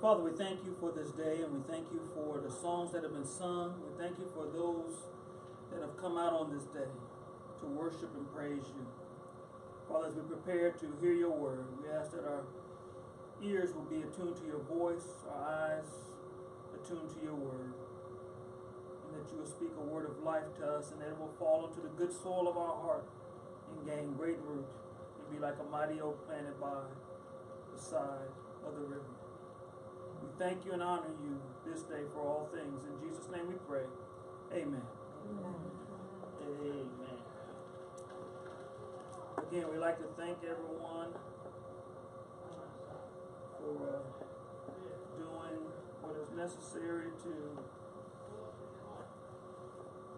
Father, we thank you for this day, and we thank you for the songs that have been sung. We thank you for those that have come out on this day to worship and praise you. Father, as we prepare to hear your word, we ask that our ears will be attuned to your voice, our eyes attuned to your word, and that you will speak a word of life to us, and that it will fall into the good soil of our heart and gain great root and be like a mighty oak planted by the side of the river. We thank you and honor you this day for all things. In Jesus' name we pray. Amen. Amen. Amen. Again, we'd like to thank everyone for doing what is necessary to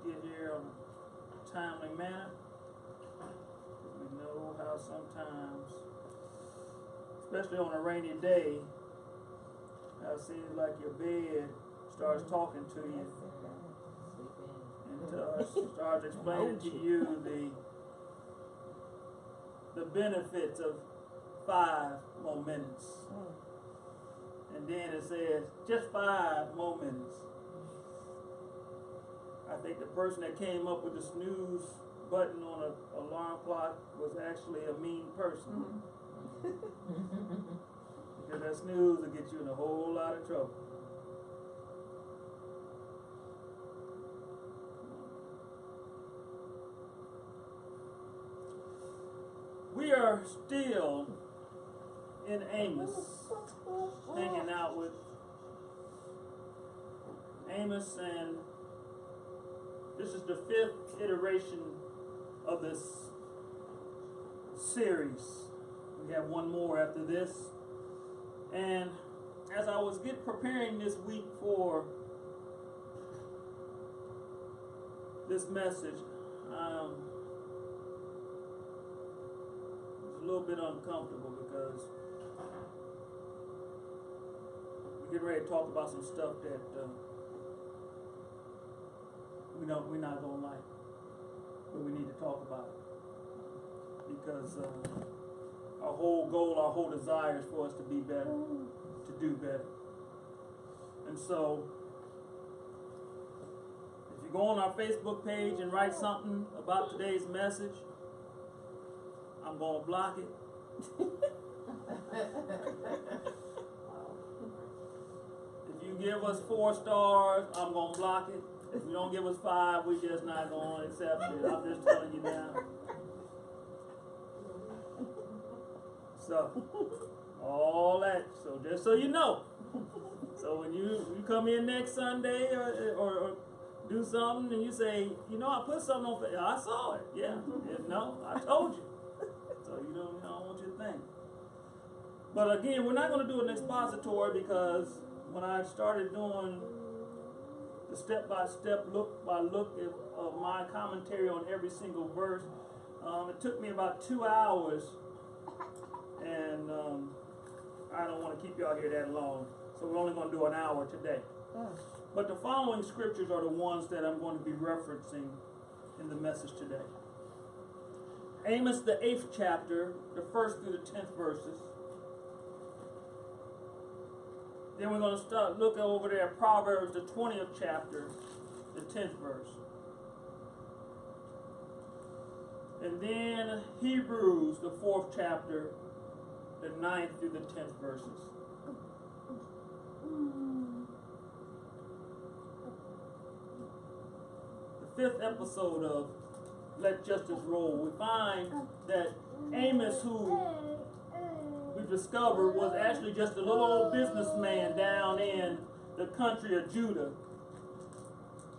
get here on a timely manner. We know how sometimes, especially on a rainy day, it seems like your bed starts talking to you and starts explaining to you the benefits of 5 more minutes. And then it says, just 5 more minutes. I think the person that came up with the snooze button on an alarm clock was actually a mean person. Because that snooze will get you in a whole lot of trouble. We are still in Amos, hanging out with Amos, and this is the 5th iteration of this series. We have one more after this. And as I was preparing this week for this message, I was a little bit uncomfortable because we're getting ready to talk about some stuff that we're not going to like, but we need to talk about it because our whole goal, our whole desire is for us to be better, to do better. And so, if you go on our Facebook page and write something about today's message, I'm going to block it. If you give us 4 stars, I'm going to block it. If you don't give us 5, we're just not going to accept it. I'm just telling you now. So, all that. So, just so you know. So, when you come in next Sunday or do something and you say, you know, I put something on Facebook. I saw it. Yeah. No, I told you. So, you know, I don't want you to think. But again, we're not going to do an expository because when I started doing the step-by-step, look-by-look of my commentary on every single verse, it took me about 2 hours. And I don't want to keep y'all here that long. So we're only going to do an hour today. But the following scriptures are the ones that I'm going to be referencing in the message today. Amos, the 8th chapter, the 1st through the 10th verses. Then we're going to start looking over there at Proverbs, the 20th chapter, the 10th verse. And then Hebrews, the 4th chapter, the 9th through the 10th verses. The 5th episode of Let Justice Roll, we find that Amos, who we've discovered was actually just a little old businessman down in the country of Judah,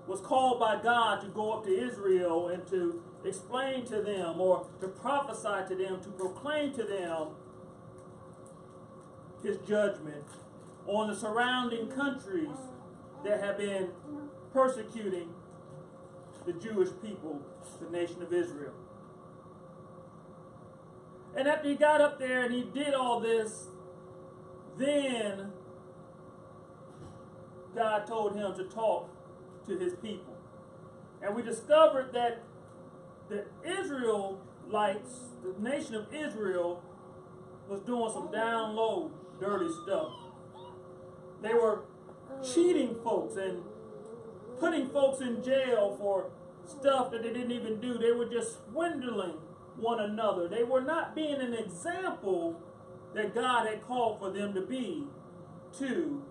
was called by God to go up to Israel and to explain to them or to prophesy to them, to proclaim to them his judgment on the surrounding countries that have been persecuting the Jewish people, the nation of Israel. And after he got up there and he did all this, then God told him to talk to his people. And we discovered that the Israelites, the nation of Israel, was doing some down low dirty stuff. They were cheating folks and putting folks in jail for stuff that they didn't even do. They were just swindling one another. They were not being an example that God had called for them to be to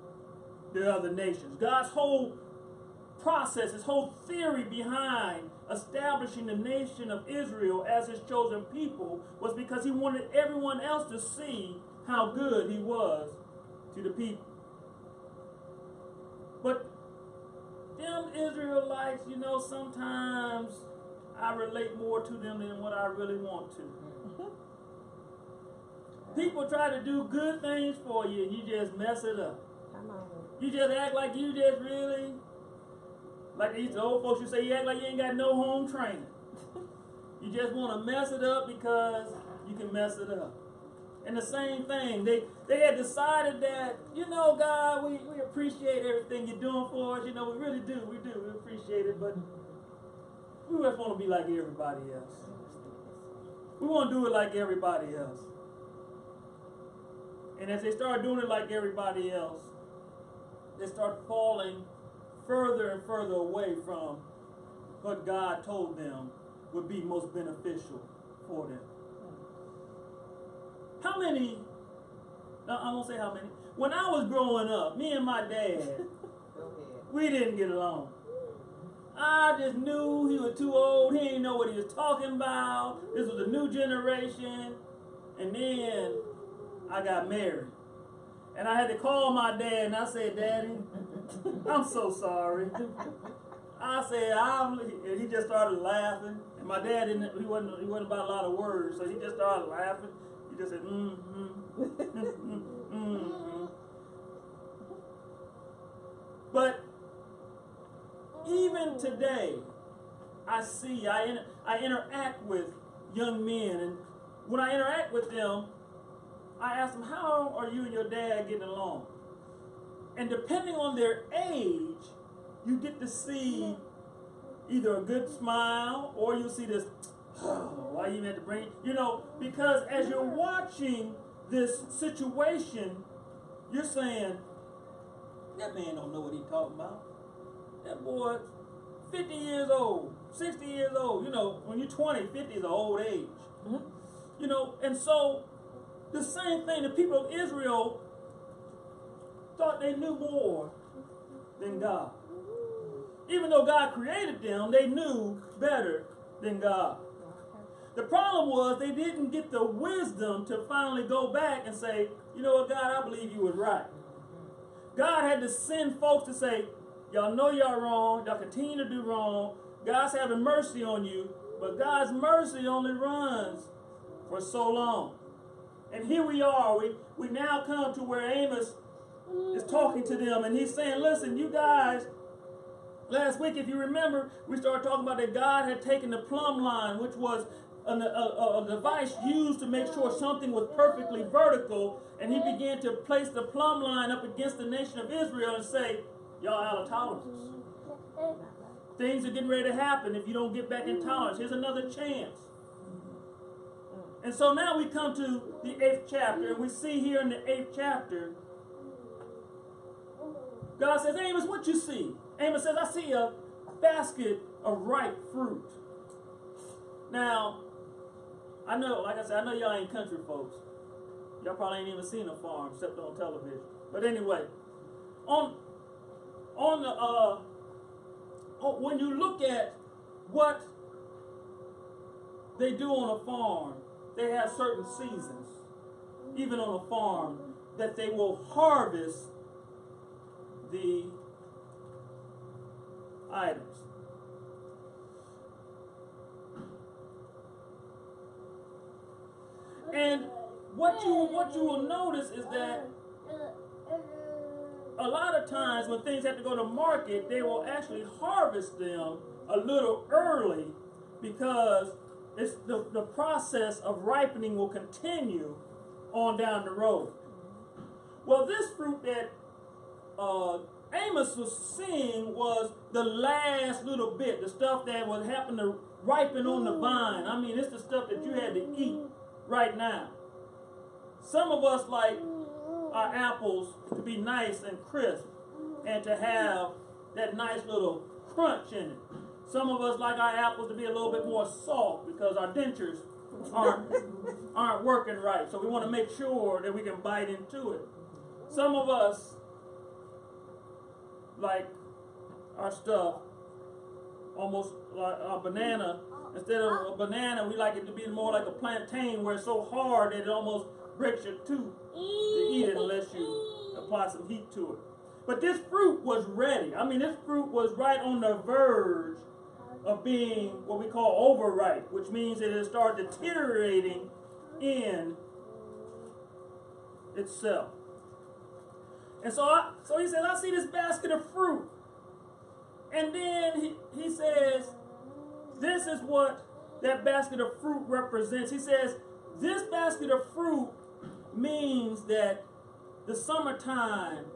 the other nations. God's whole process, his whole theory behind establishing the nation of Israel as his chosen people was because he wanted everyone else to see how good he was to the people. But them Israelites, you know, sometimes I relate more to them than what I really want to. People try to do good things for you and you just mess it up. You just act like you just really, like these old folks you say, you act like you ain't got no home training. You just want to mess it up because you can mess it up. And the same thing, they had decided that, you know, God, we appreciate everything you're doing for us. You know, we really do. We appreciate it, but we just want to be like everybody else. We want to do it like everybody else. And as they start doing it like everybody else, they start falling further and further away from what God told them would be most beneficial for them. How many, no, I won't say how many. When I was growing up, me and my dad, we didn't get along. I just knew he was too old. He didn't know what he was talking about. This was a new generation. And then I got married. And I had to call my dad and I said, Daddy, I'm so sorry. I said, and he just started laughing. And my dad he wasn't about a lot of words, so he just started laughing. He just said, But even today, I interact with young men, and when I interact with them, I ask them, how are you and your dad getting along? And depending on their age, you get to see either a good smile or you'll see this, oh, why you had to bring, you know, because as you're watching this situation, you're saying, that man don't know what he's talking about. That boy, 50 years old, 60 years old, you know, when you're 20, 50 is an old age. Mm-hmm. You know, and so the same thing, the people of Israel thought they knew more than God. Even though God created them, they knew better than God. The problem was they didn't get the wisdom to finally go back and say, you know what, God, I believe you was right. God had to send folks to say, y'all know y'all wrong, y'all continue to do wrong, God's having mercy on you, but God's mercy only runs for so long. And here we are, we now come to where Amos is talking to them, and he's saying, listen, you guys, last week, if you remember, we started talking about that God had taken the plumb line, which was a device used to make sure something was perfectly vertical, and he began to place the plumb line up against the nation of Israel and say, y'all out of tolerances. Things are getting ready to happen if you don't get back in tolerance. Here's another chance. And so now we come to the 8th chapter, and we see here in the 8th chapter, God says, Amos, what you see? Amos says, I see a basket of ripe fruit. Now, I know, like I said, I know y'all ain't country folks. Y'all probably ain't even seen a farm except on television. But anyway, when you look at what they do on a farm, they have certain seasons, even on a farm, that they will harvest the items. And what you will notice is that a lot of times when things have to go to market, they will actually harvest them a little early because it's the process of ripening will continue on down the road. Well, this fruit that Amos was seeing was the last little bit, the stuff that would happen to ripen on the vine. I mean, it's the stuff that you had to eat right now. Some of us, like our apples to be nice and crisp and to have that nice little crunch in it. Some of us like our apples to be a little bit more soft because our dentures aren't working right. So we want to make sure that we can bite into it. Some of us like our stuff almost like a banana. Instead of a banana, we like it to be more like a plantain where it's so hard that it almost breaks your tooth to eat it unless you apply some heat to it. But this fruit was ready. I mean, this fruit was right on the verge of being what we call overripe, which means that it started deteriorating in itself. And so he says, I see this basket of fruit. And then he says, this is what that basket of fruit represents. He says, this basket of fruit means that the summertime,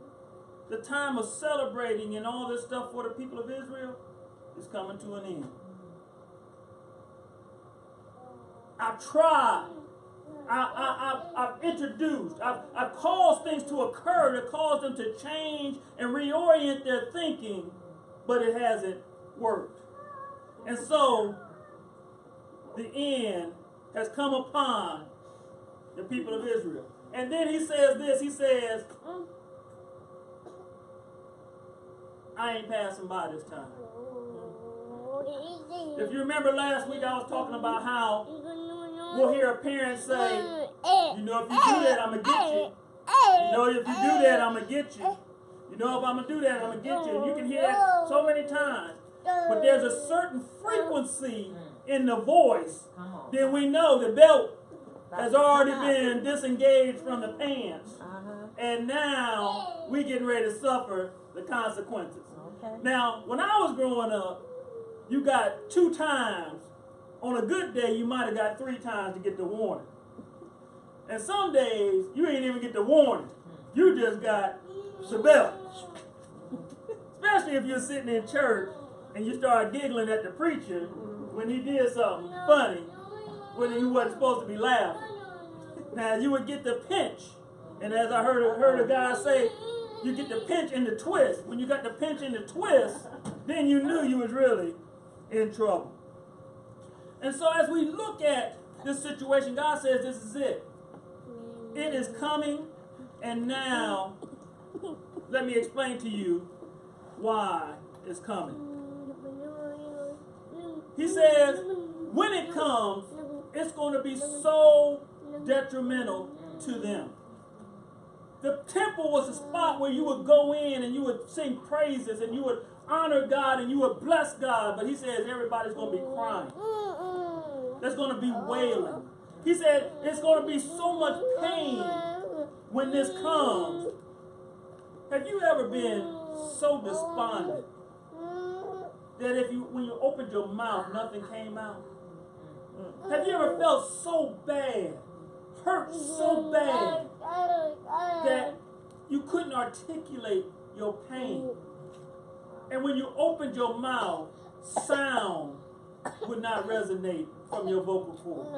the time of celebrating and all this stuff for the people of Israel is coming to an end. I've tried. I've introduced. I've caused things to occur to cause them to change and reorient their thinking, but it hasn't worked. And so, the end has come upon the people of Israel. And then he says this, he says, I ain't passing by this time. If you remember last week, I was talking about how we'll hear a parent say, you know, if you do that, I'm going to get you. You know, if you do that, I'm going to get you. You know, if I'm going to do that, I'm going to get you. And you can hear that so many times. But there's a certain frequency in the voice. Then we know the belt has already been disengaged from the pants. And now we getting ready to suffer the consequences. Now, when I was growing up, you got 2 times. On a good day, you might have got 3 times to get the warning. And some days, you ain't even get the warning. You just got the belt. Especially if you're sitting in church and you start giggling at the preacher when he did something funny when he wasn't supposed to be laughing. Now, you would get the pinch. And as I heard a guy say, you get the pinch and the twist. When you got the pinch and the twist, then you knew you was really in trouble. And so as we look at this situation, God says this is it. It is coming, and now let me explain to you why it's coming. He says when it comes, it's going to be so detrimental to them. The temple was a spot where you would go in and you would sing praises and you would honor God and you would bless God. But he says everybody's going to be crying. There's going to be wailing. He said it's going to be so much pain when this comes. Have you ever been so despondent that when you opened your mouth, nothing came out? Have you ever felt so bad, hurt so bad, that you couldn't articulate your pain? And when you opened your mouth, sound would not resonate from your vocal cords.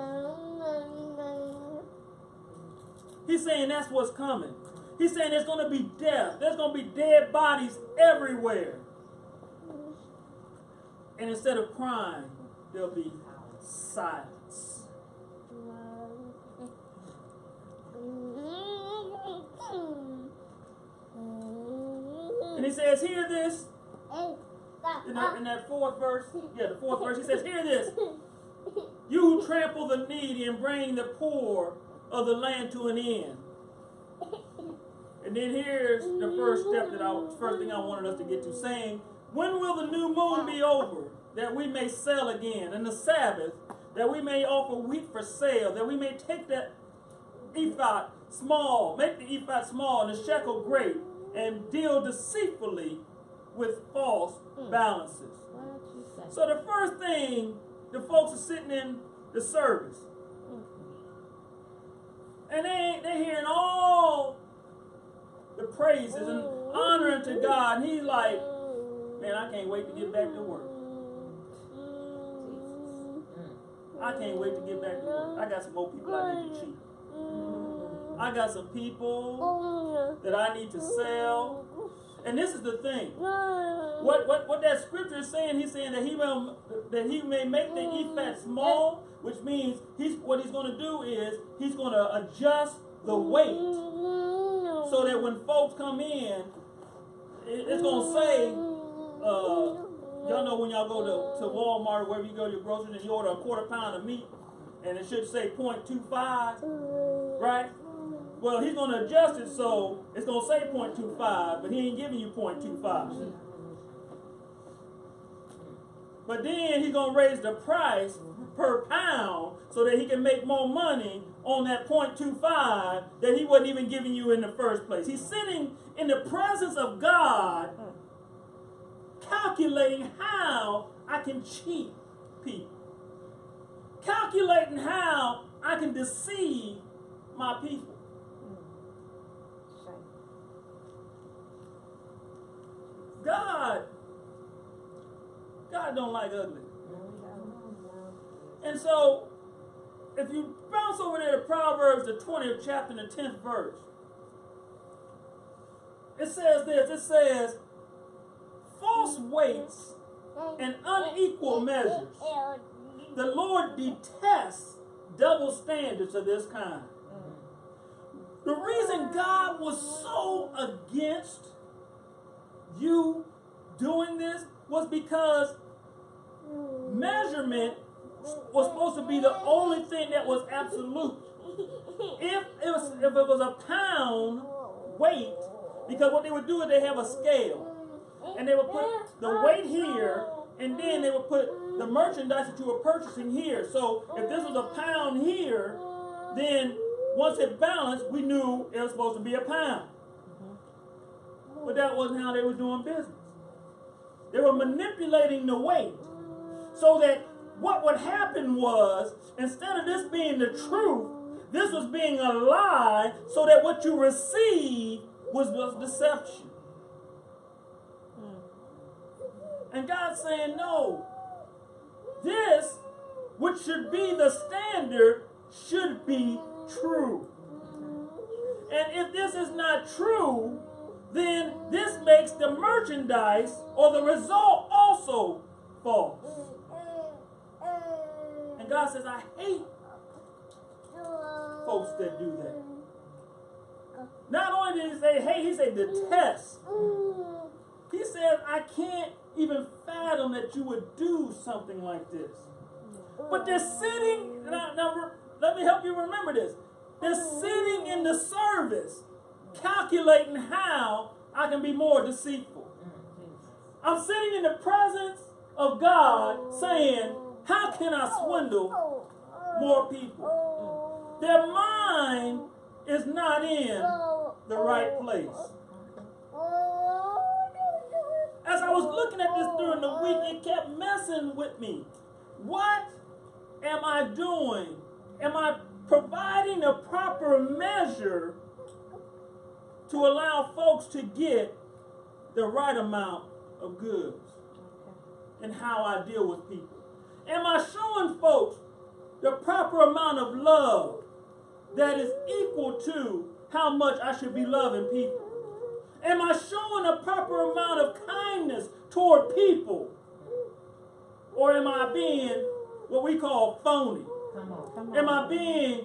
He's saying that's what's coming. He's saying there's going to be death. There's going to be dead bodies everywhere. And instead of crying, there'll be silence. And he says, hear this. In that 4th verse, the 4th verse, he says, hear this. You who trample the needy and bring the poor of the land to an end. And then here's the first thing I wanted us to get to, saying, when will the new moon be over, that we may sell again, and the Sabbath, that we may offer wheat for sale, that we may take that ephod small, make the ephod small, and the shekel great, and deal deceitfully with false balances. So the first thing, the folks are sitting in the service, and they're hearing all the praises and honoring to God, and he's like, man, I can't wait to get back to work. I can't wait to get back to work. I got some more people I need to cheat. I got some people that I need to sell. And this is the thing. What that scripture is saying, he's saying that he may make the ephah small, which means what he's going to do is he's going to adjust the weight so that when folks come in, it's going to say, y'all know when y'all go to Walmart or wherever you go to your groceries and you order a quarter pound of meat, and it should say 0.25, right? Well, he's going to adjust it so it's going to say 0.25, but he ain't giving you 0.25. But then he's going to raise the price per pound so that he can make more money on that 0.25 that he wasn't even giving you in the first place. He's sitting in the presence of God, calculating how I can cheat people, calculating how I can deceive my people. God don't like ugly. And so, if you bounce over there to Proverbs, the 20th chapter, and the 10th verse, it says this, it says, false weights and unequal measures. The Lord detests double standards of this kind. The reason God was so against you doing this was because measurement was supposed to be the only thing that was absolute. If it was a pound weight, because what they would do is they have a scale, and they would put the weight here, and then they would put the merchandise that you were purchasing here. So if this was a pound here, then once it balanced, we knew it was supposed to be a pound. But that wasn't how they were doing business. They were manipulating the weight so that what would happen was, instead of this being the truth, this was being a lie so that what you received was deception. And God's saying, no, this, which should be the standard, should be true. And if this is not true, then this makes the merchandise or the result also false. And God says, I hate folks that do that. Not only did he say hate, he said detest. He said, I can't even fathom that you would do something like this. But they're sitting, now let me help you remember this. They're sitting in the service, calculating how I can be more deceitful. I'm sitting in the presence of God saying, how can I swindle more people? Their mind is not in the right place. As I was looking at this during the week, it kept messing with me. What am I doing? Am I providing a proper measure to allow folks to get the right amount of goods and how I deal with people? Am I showing folks the proper amount of love that is equal to how much I should be loving people? Am I showing a proper amount of kindness toward people? Or am I being what we call phony? Come on. Am I being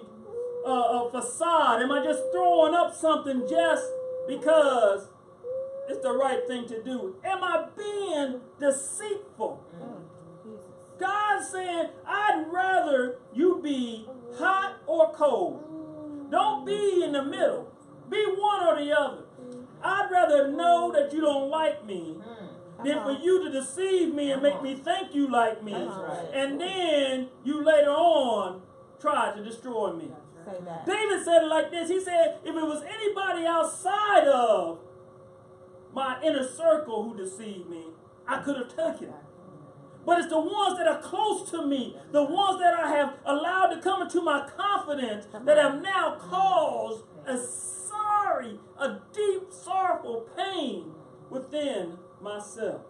a facade? Am I just throwing up something just because it's the right thing to do? Am I being deceitful? God's saying, I'd rather you be hot or cold. Don't be in the middle. Be one or the other. I'd rather know that you don't like me than for you to deceive me and make me think you like me. And then you later on try to destroy me. David said it like this. He said, if it was anybody outside of my inner circle who deceived me, I could have taken it. But it's the ones that are close to me, the ones that I have allowed to come into my confidence, that have now caused a deep, sorrowful pain within myself.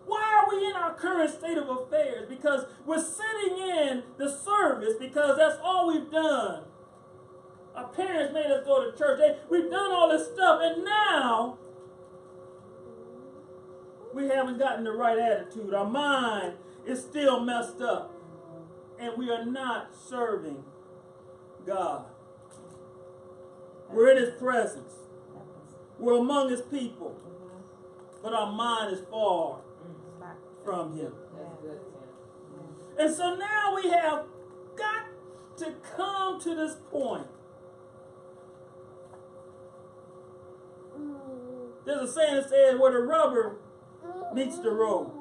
Why are we in our current state of affairs? Because we're sitting in the service because that's all we've done Our parents made us go to church. We've done all this stuff, and now we haven't gotten the right attitude. Our mind is still messed up, and we are not serving God. We're in His presence. We're among His people, but our mind is far from Him. And so now we have got to come to this point. There's a saying that says where the rubber meets the road.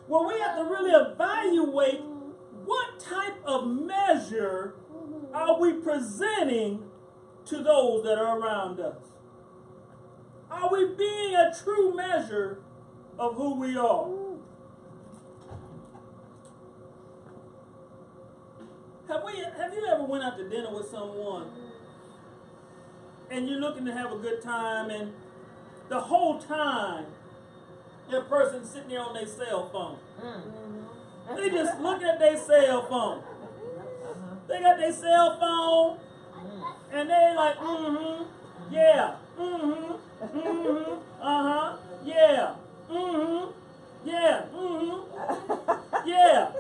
Well, we have to really evaluate what type of measure are we presenting to those that are around us. Are we being a true measure of who we are? Have you ever went out to dinner with someone and you're looking to have a good time, and the whole time that person's sitting there on their cell phone? They just looking at their cell phone. They got their cell phone and they like, yeah, yeah, yeah, yeah,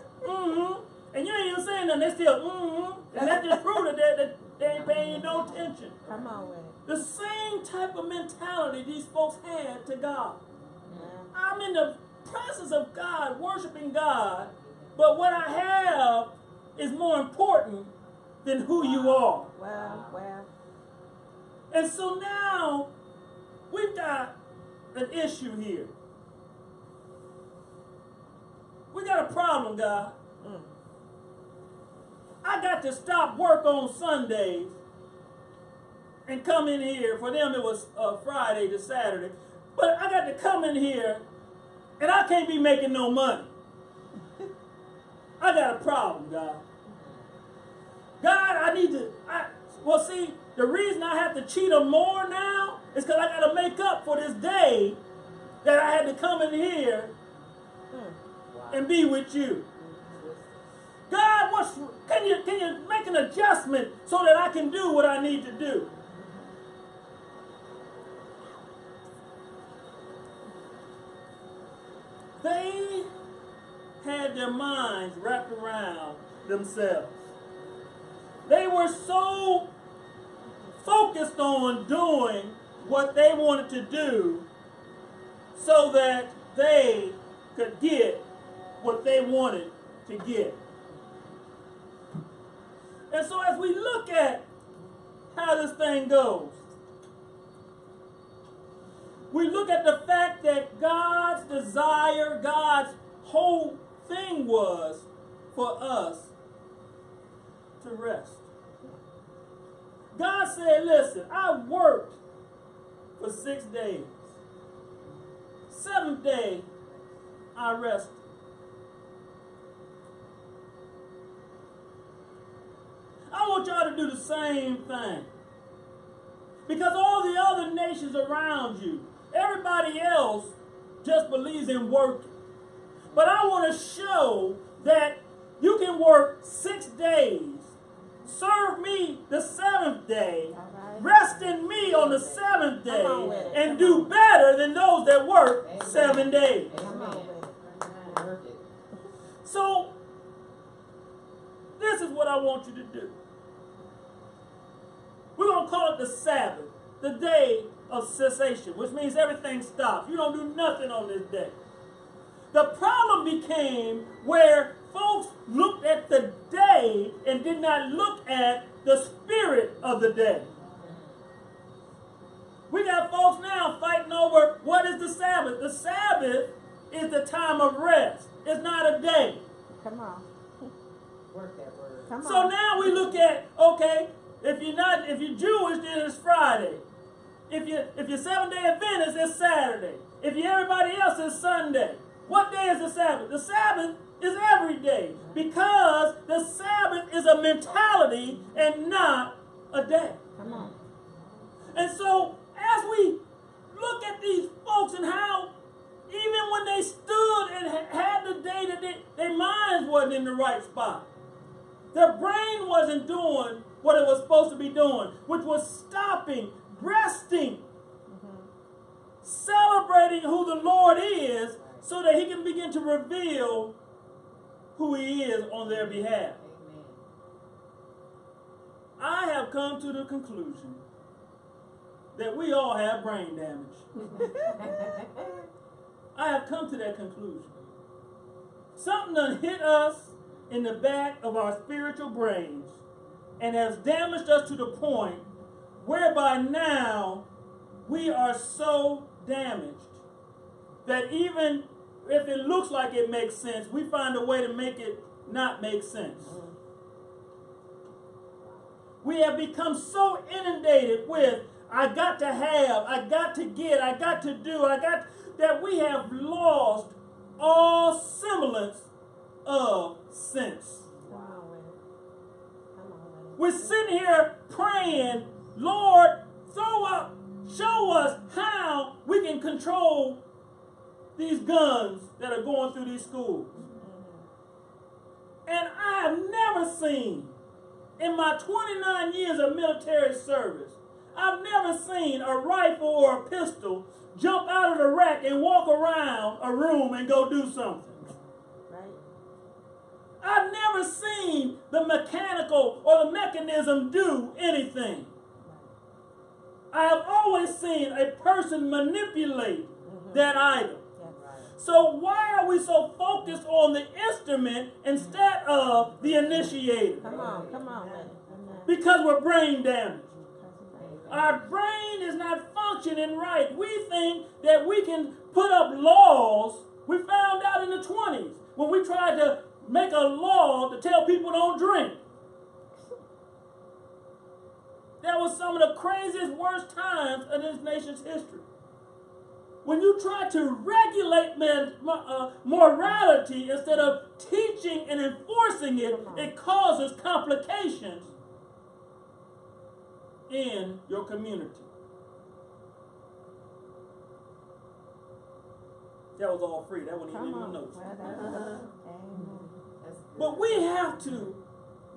and you ain't even saying nothing. They still, and that just proves that they ain't paying you no attention. Come on with it. The same type of mentality these folks had to God. I'm in the presence of God, worshiping God, but what I have is more important than who you are. Well. And so now we've got an issue here. We got a problem, God. I got to stop work on Sundays and come in here. For them it was Friday to Saturday. But I got to come in here and I can't be making no money. I got a problem, God. God, I need to... Well, see, the reason I have to cheat them more now is because I got to make up for this day that I had to come in here and be with you. God, can you make an adjustment so that I can do what I need to do? They had their minds wrapped around themselves. They were so focused on doing what they wanted to do so that they could get what they wanted to get. And so as we look at how this thing goes, we look at the fact that God's desire, God's whole thing was for us to rest. God said, listen, I worked for 6 days. 7th day, I rested. I want y'all to do the same thing. Because all the other nations around you, everybody else just believes in working. But I want to show that you can work 6 days, serve me the 7th day, rest in me on the 7th day, and do better than those that work 7 days. So, this is what I want you to do. We're going to call it the Sabbath, the day of cessation, which means everything stops. You don't do nothing on this day. The problem became where folks looked at the day and did not look at the spirit of the day. We got folks now fighting over what is the Sabbath. The Sabbath is the time of rest. It's not a day. Come on. Work that word. Come on. So now we look at, okay, if you're Jewish, then it's Friday. If you're Seventh-day Adventist, it's Saturday. If you're everybody else, it's Sunday. What day is the Sabbath? The Sabbath is every day, because the Sabbath is a mentality and not a day. Come on. And so as we look at these folks and how even when they stood and had the day that their minds wasn't in the right spot, their brain wasn't doing what it was supposed to be doing, which was stopping, resting, celebrating who the Lord is so that he can begin to reveal who he is on their behalf. Amen. I have come to the conclusion that we all have brain damage. I have come to that conclusion. Something done hit us in the back of our spiritual brains and has damaged us to the point whereby now we are so damaged that even if it looks like it makes sense, we find a way to make it not make sense. We have become so inundated with, I got to have, I got to get, I got to do, that we have lost all semblance of sense. Wow. Come on. We're sitting here praying, Lord, show us how we can control these guns that are going through these schools. And I have never seen, in my 29 years of military service, I've never seen a rifle or a pistol jump out of the rack and walk around a room and go do something. Right. I've never seen the mechanical or the mechanism do anything. I have always seen a person manipulate that item. So why are we so focused on the instrument instead of the initiator? Come on. Because we're brain damaged. Our brain is not functioning right. We think that we can put up laws. We found out in the 20s when we tried to make a law to tell people don't drink. That was some of the craziest, worst times in this nation's history. When you try to regulate morality instead of teaching and enforcing it, it causes complications in your community. That was all free. That wasn't even in my notes. But we have to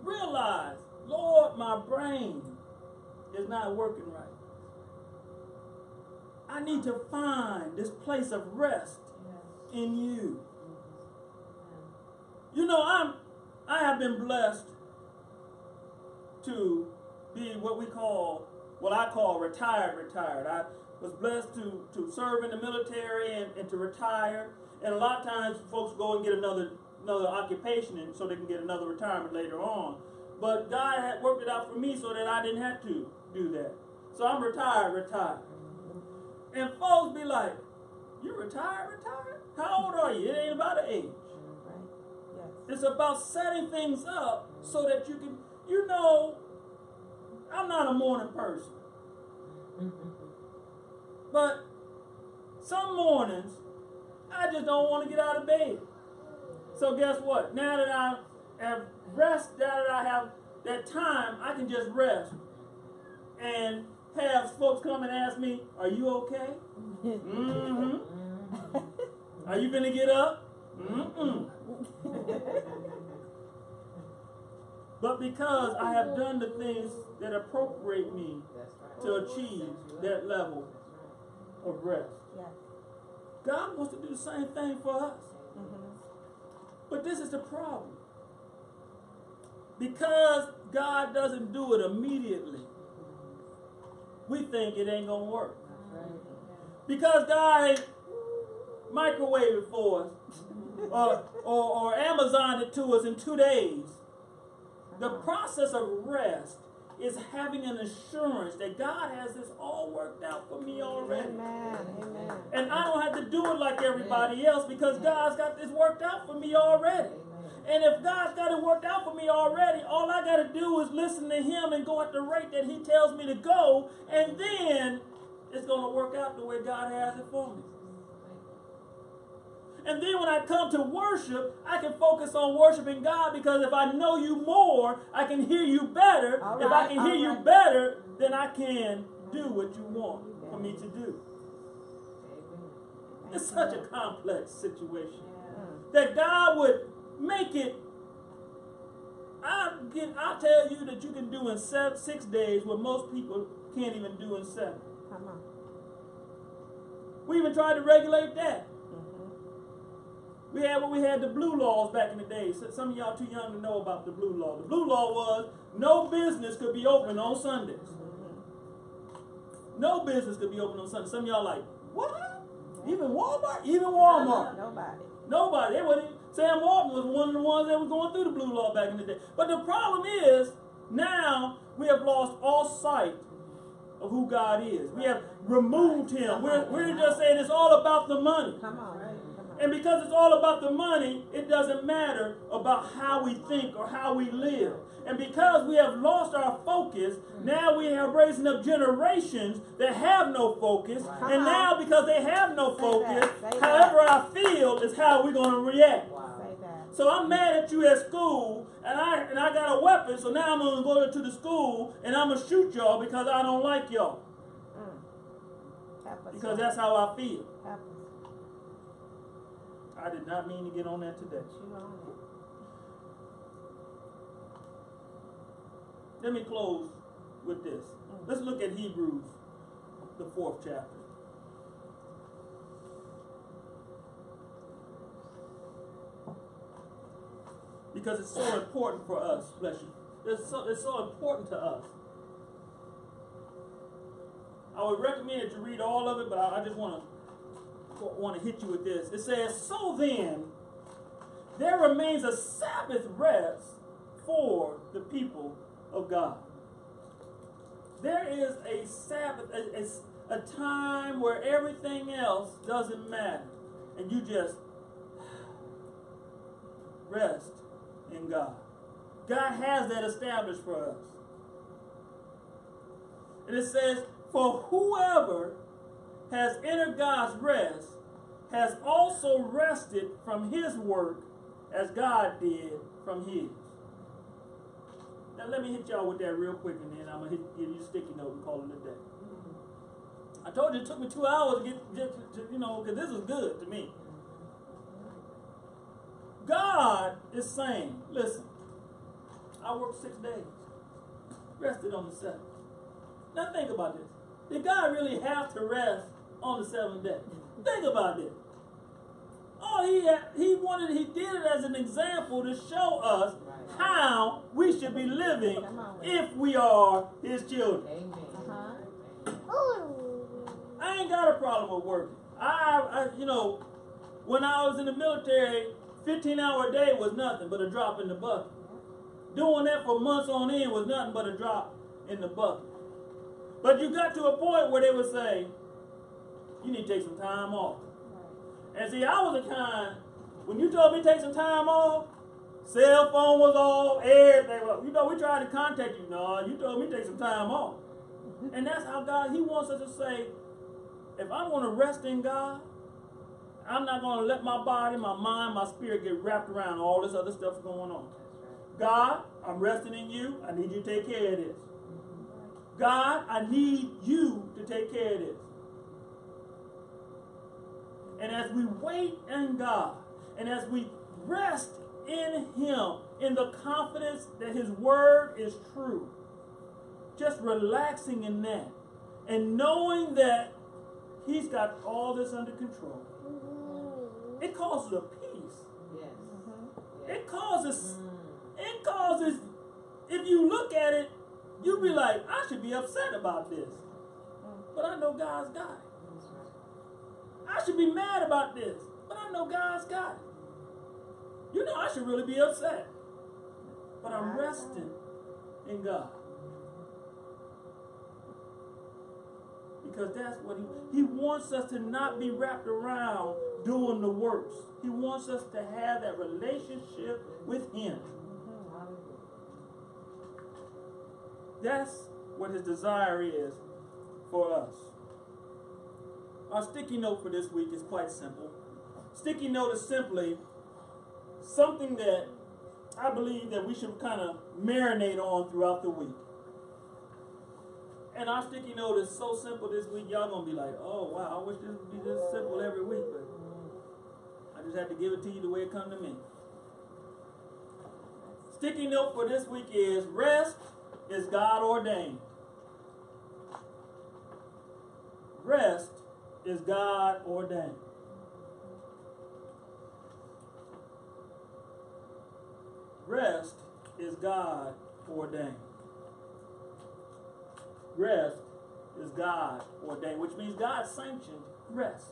realize, Lord, my brain is not working right. I need to find this place of rest in you. You know, I have been blessed to be what I call retired. I was blessed to serve in the military and to retire. And a lot of times folks go and get another occupation and so they can get another retirement later on. But God had worked it out for me so that I didn't have to do that. So I'm retired. And folks be like, you retired? How old are you? It ain't about an age. It's about setting things up so that you can, I'm not a morning person. But some mornings, I just don't want to get out of bed. So guess what? Now that I have rest, now that I have that time, I can just rest and have folks come and ask me, are you okay? Mm-hmm. Are you gonna get up? Mm-mm. But because I have done the things that appropriate me to achieve that level of rest. God wants to do the same thing for us. But this is the problem. Because God doesn't do it immediately, we think it ain't going to work. Because God ain't microwave it for us or Amazon it to us in 2 days. The process of rest is having an assurance that God has this all worked out for me already. Amen. And I don't have to do it like everybody else because God's got this worked out for me already. And if God's got it worked out for me already, all I got to do is listen to Him and go at the rate that He tells me to go, and then it's going to work out the way God has it for me. And then when I come to worship, I can focus on worshiping God because if I know you more, I can hear you better. If I can hear you better, then I can do what you want for me to do. It's such a complex situation that God would make it, I'll tell you that you can do in 6 days what most people can't even do in 7. Come on. We even tried to regulate that. Mm-hmm. We had the blue laws back in the day. So some of y'all too young to know about the blue law. The blue law was no business could be open on Sundays. Mm-hmm. No business could be open on Sundays. Some of y'all like, what? Even Walmart? Even Walmart? Nobody. They wouldn't. Sam Walton was one of the ones that was going through the blue law back in the day. But the problem is, now we have lost all sight of who God is. We have removed Him. We're just saying it's all about the money. Come on. And because it's all about the money, it doesn't matter about how we think or how we live. And because we have lost our focus, now we are raising up generations that have no focus. And now because they have no focus, however I feel is how we're going to react. So I'm mad at you at school, and I got a weapon, so now I'm going to go to the school, and I'm going to shoot y'all because I don't like y'all. Because that's how I feel. I did not mean to get on that today. Let me close with this. Let's look at Hebrews, the 4th chapter. Because it's so important for us, bless you. It's so important to us. I would recommend that you read all of it, but I just want to hit you with this. It says, so then, there remains a Sabbath rest for the people of God. There is a Sabbath, a time where everything else doesn't matter. And you just rest in God. God has that established for us. And it says, for whoever has entered God's rest has also rested from his work as God did from his. Now let me hit y'all with that real quick, and then I'm going to give you a sticky note and call it a day. I told you it took me 2 hours to get because this was good to me. God is saying, listen, I worked 6 days, rested on the 7th. Now think about this. Did God really have to rest on the 7th day? Think about this. All he did it as an example to show us how we should be living if we are his children. I ain't got a problem with working. When I was in the military, 15-hour day was nothing but a drop in the bucket. Doing that for months on end was nothing but a drop in the bucket. But you got to a point where they would say, you need to take some time off. And see, I was the kind, when you told me to take some time off, cell phone was off, everything was, we tried to contact you. No, you told me to take some time off. And that's how God, he wants us to say, if I want to rest in God, I'm not going to let my body, my mind, my spirit get wrapped around all this other stuff going on. God, I'm resting in you. I need you to take care of this. God, I need you to take care of this. And as we wait in God, and as we rest in him, in the confidence that his word is true, just relaxing in that, and knowing that he's got all this under control, it causes a peace. Yes. It causes, if you look at it, you'll be like, I should be upset about this. But I know God's got it. I should be mad about this. But I know God's got it. You know, I should really be upset. But I'm resting in God. Because that's what he wants us to not be wrapped around doing the works. He wants us to have that relationship with him. That's what his desire is for us. Our sticky note for this week is quite simple. Sticky note is simply something that I believe that we should kind of marinate on throughout the week. And our sticky note is so simple this week, y'all going to be like, oh, wow, I wish this would be this simple every week, but I just had to give it to you the way it come to me. Sticky note for this week is rest is God ordained. Rest is God ordained. Rest is God ordained. Rest is God ordained, which means God sanctioned rest.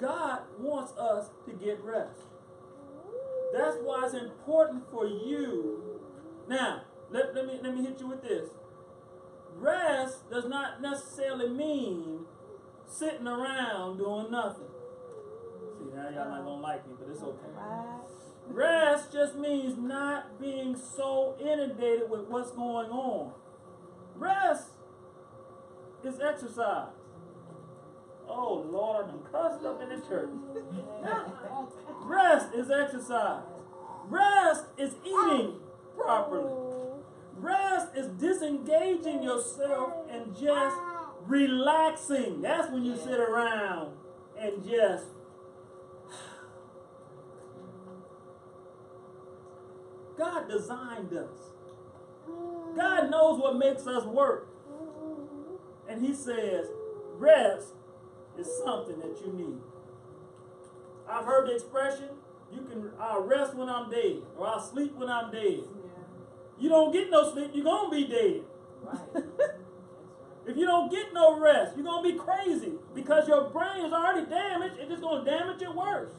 God wants us to get rest. That's why it's important for you. Now, let me hit you with this. Rest does not necessarily mean sitting around doing nothing. See, now y'all not gonna like me, but it's okay. Rest just means not being so inundated with what's going on. Rest is exercise. Oh Lord, I'm cussed up in the church. Rest is exercise. Rest is eating properly. Rest is disengaging yourself and just relaxing. That's when you sit around and just. God designed us. God knows what makes us work. And He says, rest is something that you need. I've heard the expression, I'll rest when I'm dead, or I'll sleep when I'm dead. Yeah. You don't get no sleep, you're going to be dead. Right. If you don't get no rest, you're going to be crazy, because your brain is already damaged, and it's going to damage it worse.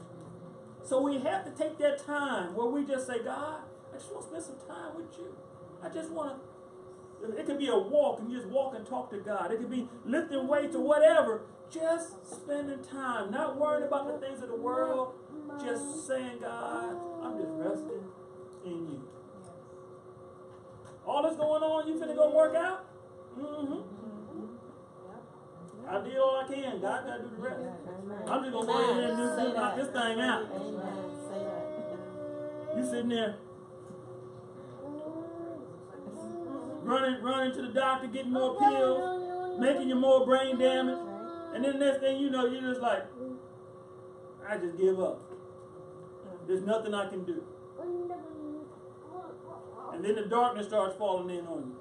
So we have to take that time where we just say, God, I just want to spend some time with you. I just want to, it could be a walk, and you just walk and talk to God. It could be lifting weights or whatever. Just spending time, not worrying about the things of the world, just saying, God, I'm just resting in you. All this going on, you finna go work out? Mm-hmm. I did all I can. God got to do the rest. I'm just going to go in there and knock this thing out. You sitting there running to the doctor, getting more pills, making you more brain damage. And then the next thing you know, you're just like, I just give up. There's nothing I can do. And then the darkness starts falling in on you.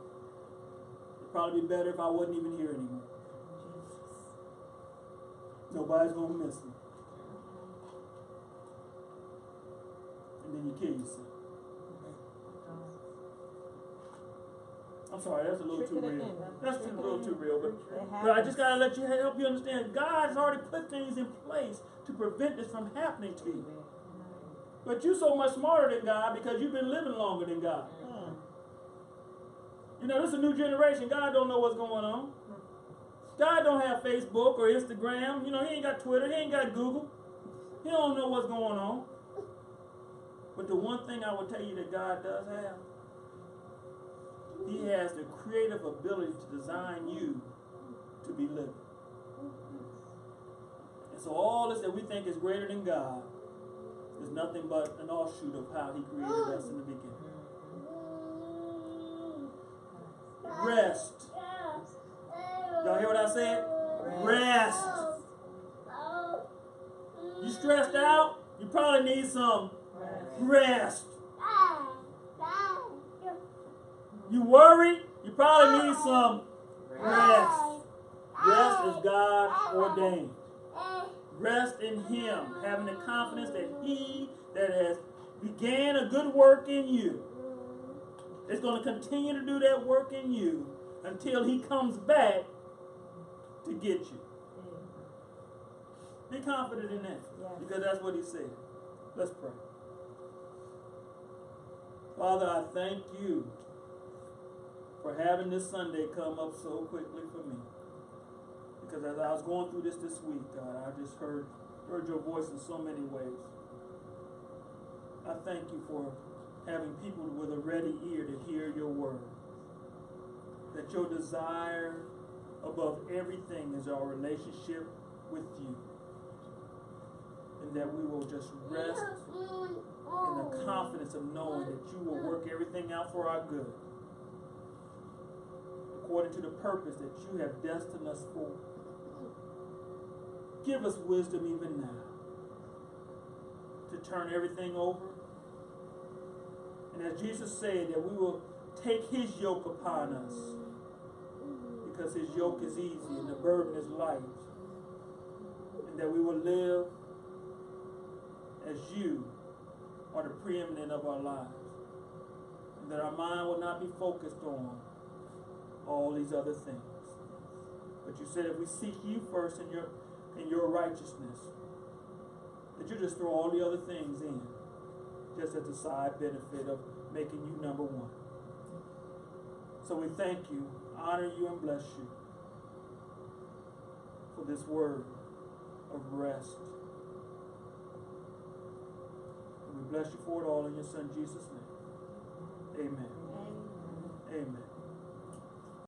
It'd probably be better if I wasn't even here anymore. Nobody's going to miss me. And then you kill yourself. I'm sorry, that's a little too real. That's a little too real, but I just gotta help you understand. God has already put things in place to prevent this from happening to you. But you're so much smarter than God because you've been living longer than God. You know, this is a new generation. God don't know what's going on. God don't have Facebook or Instagram. You know, He ain't got Twitter. He ain't got Google. He don't know what's going on. But the one thing I will tell you that God does have, He has the creative ability to design you to be living. And so all this that we think is greater than God is nothing but an offshoot of how He created us in the beginning. Rest. Y'all hear what I said? Rest. You stressed out? You probably need some rest. You worried? You probably need some rest. Rest is God ordained. Rest in Him, having the confidence that He that has began a good work in you is going to continue to do that work in you until He comes back to get you. Be confident in that, because that's what He said. Let's pray. Father, I thank you for having this Sunday come up so quickly for me. Because as I was going through this week, God, I just heard your voice in so many ways. I thank you for having people with a ready ear to hear your word. That your desire above everything is our relationship with you. And that we will just rest in the confidence of knowing that you will work everything out for our good, according to the purpose that you have destined us for. Give us wisdom even now to turn everything over And as Jesus said, that we will take his yoke upon us, because his yoke is easy and the burden is light. And that we will live as you are the preeminent of our lives. And that our mind will not be focused on all these other things. But you said if we seek you first in your righteousness, that you just throw all the other things in, just as a side benefit of making you number one. So we thank you, honor you, and bless you for this word of rest. And we bless you for it all in your Son Jesus' name. Amen. Amen. Amen.